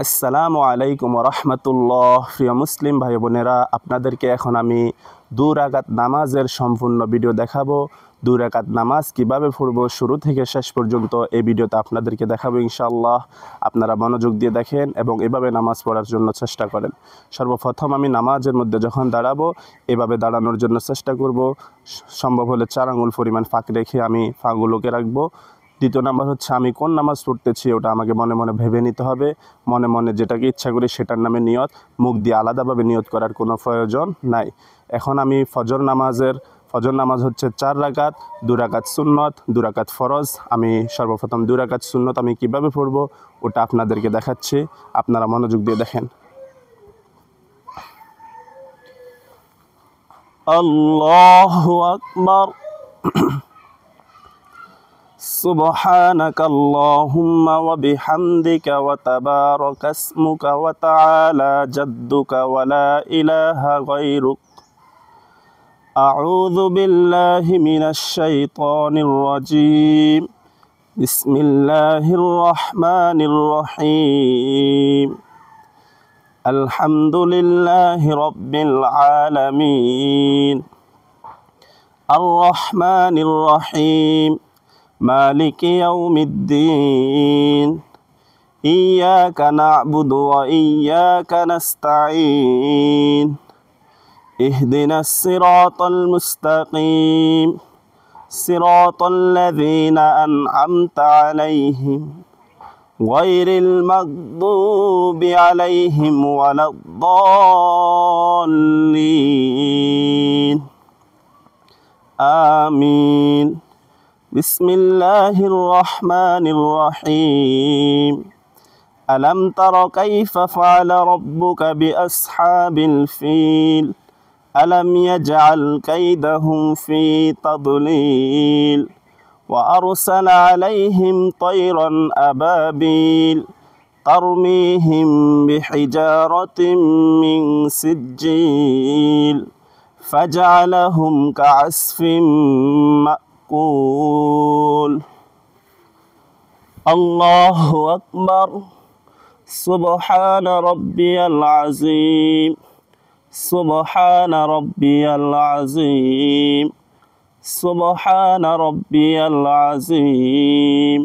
আসসালামু আলাইকুম রহমতুল্লাহ। প্রিয় মুসলিম ভাই বোনেরা, আপনাদেরকে এখন আমি 2 রাকাত নামাজের সম্পূর্ণ ভিডিও দেখাবো। 2 রাকাত নামাজ কিভাবে পড়বো শুরু থেকে শেষ পর্যন্ত এই ভিডিওতে আপনাদেরকে দেখাবো ইনশাআল্লাহ। আপনারা মনোযোগ দিয়ে দেখেন এবং এভাবে নামাজ পড়ার জন্য চেষ্টা করেন। সর্বপ্রথম আমি নামাজের মধ্যে যখন দাঁড়াবো এভাবে দাঁড়ানোর জন্য চেষ্টা করব। সম্ভব হলে 4 আঙ্গুল পরিমাণ ফাঁক রেখে আমি ফাঁকগুলোকে রাখবো। দ্বিতীয় নাম্বার হচ্ছে আমি কোন নামাজ পড়তেছি ওটা আমাকে মনে মনে ভেবে নিতে হবে। মনে মনে যেটাকে ইচ্ছা করি সেটার নামে নিয়ত, মুখ দিয়ে আলাদাভাবে নিয়ত করার কোনো প্রয়োজন নাই। এখন আমি ফজর নামাজ হচ্ছে 4 রাকাত, 2 রাকাত সুন্নত, 2 রাকাত ফরজ। আমি সর্বপ্রথম 2 রাকাত সুন্নত আমি কিভাবে পড়বো ওটা আপনাদেরকে দেখাচ্ছি, আপনারা মনোযোগ দিয়ে দেখেন। আল্লাহু আকবার। سبحانك اللهم وبحمدك وتبارك اسمك وتعالى جدك ولا إله غيرك. أعوذ بالله من الشيطان الرجيم. بسم الله الرحمن الرحيم. الحمد لله رب العالمين الرحمن الرحيم مالك يوم الدين إياك نعبد وإياك نستعين اهدنا الصراط المستقيم صراط الذين أنعمت عليهم غير المغضوب عليهم ولا الضالين آمين. بسم الله الرحمن الرحيم. ألم تر كيف فعل ربك بأصحاب الفيل ألم يجعل كيدهم في تضليل وأرسل عليهم طيرا أبابيل ترميهم بحجارة من سجيل فجعلهم كعصف مأكول. الله أكبر. سبحان ربي العظيم سبحان ربي العظيم سبحان ربي العظيم.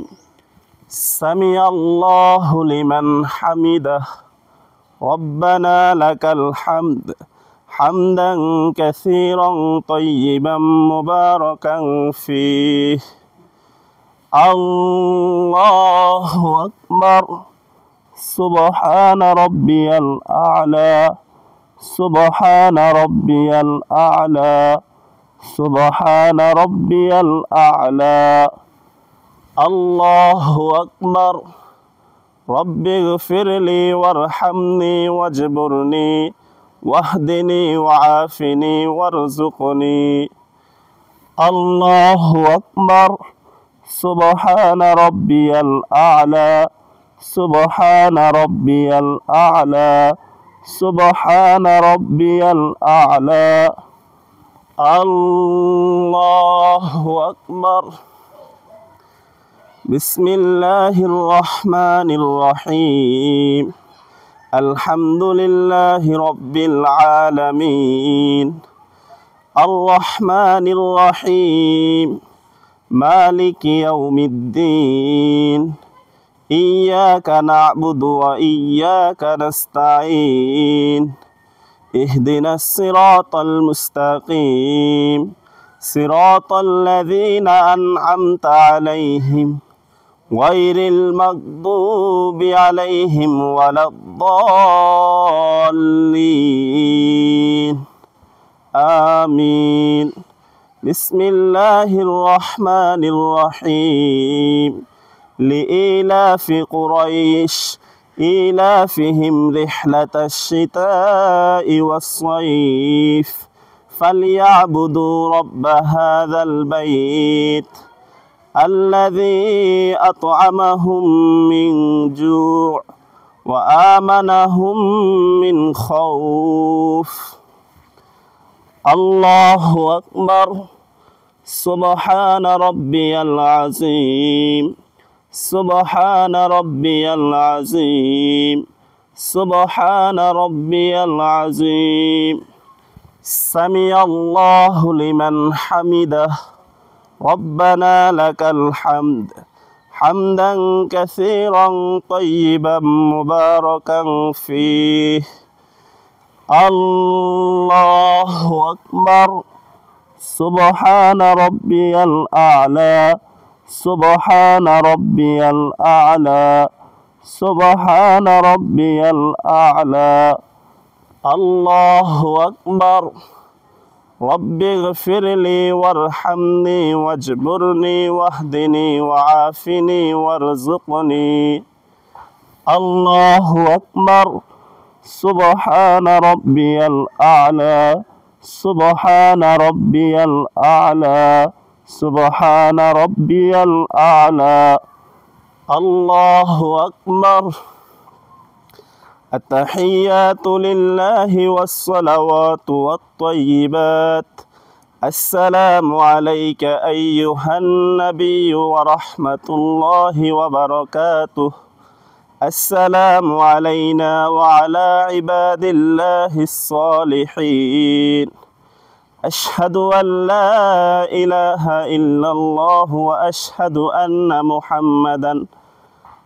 سمع الله لمن حمده ربنا لك الحمد حمدا كثيرا طيبا مباركا فيه. الله أكبر. سبحان ربي الأعلى سبحان ربي الأعلى سبحان ربي الأعلى. الله أكبر. رب اغفر لي وارحمني واجبرني واهدني وعافني وارزقني. الله أكبر. سبحان ربي الأعلى سبحان ربي الأعلى سبحان ربي الأعلى. الله أكبر. بسم الله الرحمن الرحيم. الحمد لله رب العالمين الرحمن الرحيم مالك يوم الدين إياك نعبد وإياك نستعين اهدنا الصراط المستقيم صراط الذين أنعمت عليهم غير المغضوب عليهم ولا الضالين آمين. بسم الله الرحمن الرحيم. لإيلاف قريش إيلافهم رحلة الشتاء والصيف فليعبدوا رب هذا البيت الذي أطعمهم من جوع وآمنهم من خوف. الله أكبر. سبحان ربي العظيم سبحان ربي العظيم سبحان ربي العظيم سمع الله لمن حمده ربنا لك الحمد حمدا كثيرا طيبا مباركا فيه الله أكبر سبحان ربي الأعلى سبحان ربي الأعلى سبحان ربي الأعلى الله أكبر رب اغفر لي وارحمني واجبرني واهدني وعافني وارزقني الله أكبر سبحان ربي الأعلى سبحان ربي الأعلى سبحان ربي الأعلى الله أكبر التحيات لله والصلوات والطيبات السلام عليك أيها النبي ورحمة الله وبركاته السلام علينا وعلى عباد الله الصالحين أشهد أن لا إله إلا الله وأشهد أن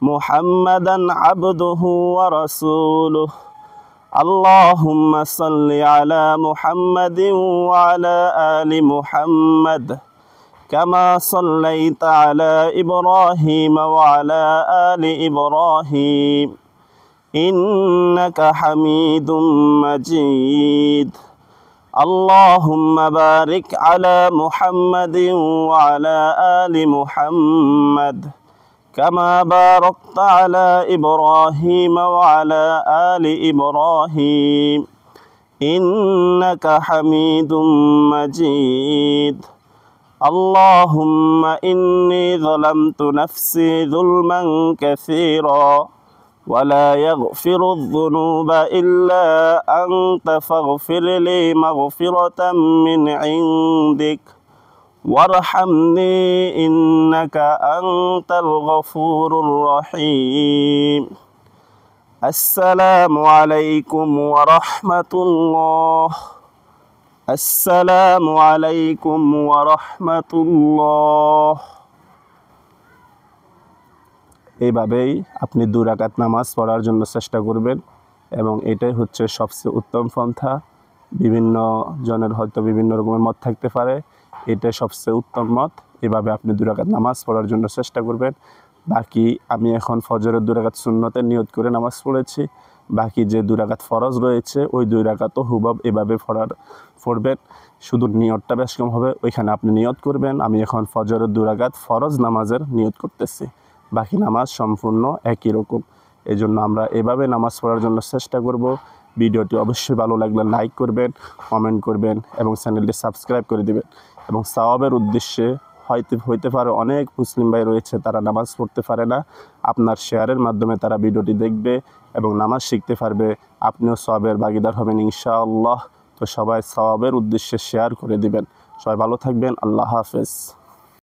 محمدا عبده ورسوله اللهم صل على محمد وعلى آل محمد كما صليت على إبراهيم وعلى آل إبراهيم إنك حميد مجيد اللهم بارك على محمد وعلى آل محمد كما باركت على إبراهيم وعلى آل إبراهيم إنك حميد مجيد اللهم إني ظلمت نفسي ظلما كثيرا ولا يغفر الذنوب إلا أنت فاغفر لي مغفرة من عندك وارحمني إنك أنت الغفور الرحيم السلام عليكم ورحمة الله السلام عليكم ورحمة الله এইভাবেই আপনি 2 রাকাত নামাজ পড়ার জন্য চেষ্টা করবেন এবং এটাই হচ্ছে সবচেয়ে উত্তম পন্থা বিভিন্ন জনের হয়তো বিভিন্ন রকমের মত থাকতে পারে এটাই সবচেয়ে উত্তম মত এভাবে আপনি 2 রাকাত নামাজ পড়ার জন্য চেষ্টা করবেন বাকি আমি এখন ফজরের 2 রাকাত সুন্নতের নিয়ত করে নামাজ পড়েছি বাকি যে 2 রাকাত ফরজ রয়েছে ওই 2 রাকাতও হুবহু এভাবে পড়বেন শুধু নিয়তটা বেশ কম হবে ওইখানে আপনি নিয়ত করবেন আমি এখন ফজরের 2 রাকাত ফরজ নামাজের নিয়ত করতেছি বাকি নামাজ সম্পূর্ণ একই রকম এজন্য আমরা এভাবে নামাজ পড়ার জন্য চেষ্টা করব ভিডিওটি অবশ্যই ভালো লাগলে লাইক করবেন কমেন্ট করবেন এবং চ্যানেলটি সাবস্ক্রাইব করে দিবেন এবং সওয়াবের উদ্দেশ্যে হইতে পারে অনেক মুসলিম ভাই রয়েছে তারা নামাজ পড়তে পারে না আপনার শেয়ারের মাধ্যমে তারা ভিডিওটি দেখবে এবং নামাজ শিখতে পারবে আপনিও সওয়াবের ভাগীদার হবেন ইনশাআল্লাহ তো সবাই সওয়াবের উদ্দেশ্যে শেয়ার করে দিবেন সবাই ভালো থাকবেন আল্লাহ হাফেজ